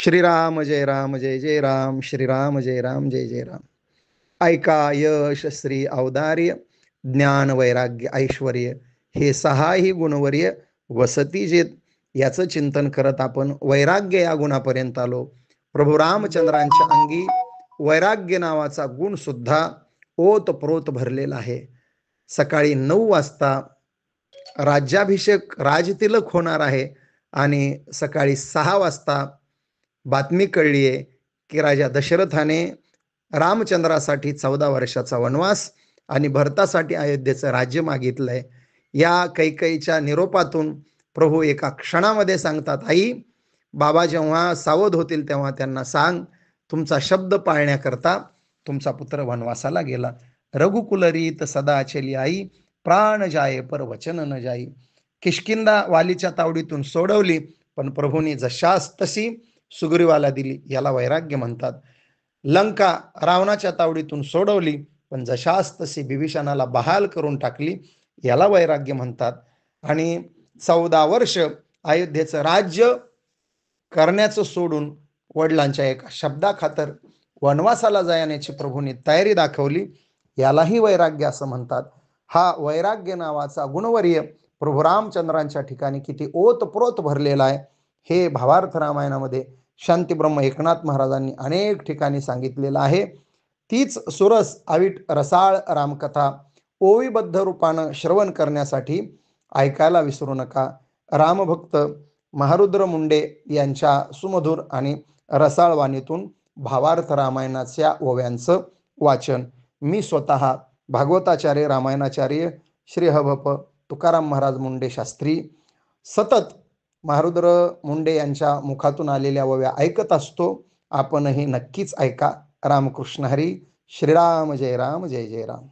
श्रीराम जय राम जय जय राम, श्रीराम जय राम जय जय राम. ऐका यश श्री औदार्य, ज्ञान वैराग्य ऐश्वर्य, हे सहाही गुणवर्य वसती जेत. याचं चिंतन करत आपण वैराग्य या गुणापर्यंत आलो. प्रभू रामचंद्रांच्या अंगी वैराग्य नावाचा गुण सुद्धा ओतप्रोत भरलेला आहे. सकाळी 9 वाजता राज्याभिषेक राजतिलक होणार आहे आणि सकाळी 6 वाजता बातमी कळली आहे की राजा दशरथाने रामचंद्रासाठी 14 वर्षाचा वनवास आणि भरतासाठी अयोध्येचं राज्य मागितलंय. या कैकेयीच्या निरोपातून प्रभू एका क्षणामध्ये सांगतात, आई, बाबा जेव्हा सावध होतील तेव्हा त्यांना सांग, तुमचा शब्द पाळण्याकरता तुमचा पुत्र वनवासाला गेला. रघुकुलरीत सदा चली आई, प्राण जाये पर वचन न जाई. किष्किंधा वालीच्या तावडीतून सोडवली, पण प्रभूंनी जशास तशी सुग्रीवाला दिली. याला वैराग्य म्हणतात. लंका रावणाच्या तावडीतून सोडवली, पण जशास तशी बिभीषणाला बहाल करून टाकली. याला वैराग्य म्हणतात. आणि 14 वर्ष अयोध्येचं राज्य करण्याचं सोडून वडिलांच्या एका शब्दाखातर वनवासाला जाण्याची प्रभूंनी तयारी दाखवली. यालाही वैराग्य असं म्हणतात. हा वैराग्य नावाचा गुणवर्य प्रभू रामचंद्रांच्या ठिकाणी किती ओतप्रोत भरलेला आहे हे भावार्थ रामायणामध्ये शांतीब्रह्म एकनाथ महाराजांनी अनेक ठिकाणी सांगितलेलं आहे. तीच सुरस अवीट रसाळ रामकथा ओवीबद्ध रूपानं श्रवण करण्यासाठी ऐकायला विसरू नका. रामभक्त महारुद्र मुंडे यांच्या सुमधुर आणि रसाळ वाणीतून भावार्थ रामायणाच्या ओव्यांचं वाचन मी स्वतः भागवताचार्य रामायणाचार्य श्री हभप तुकाराम महाराज मुंडे शास्त्री सतत महारुद्र मुंडे यांच्या मुखातून आलेल्या ओव्या ऐकत असतो. आपणही नक्कीच ऐका. रामकृष्ण हरी. श्रीराम जय राम जय जय राम.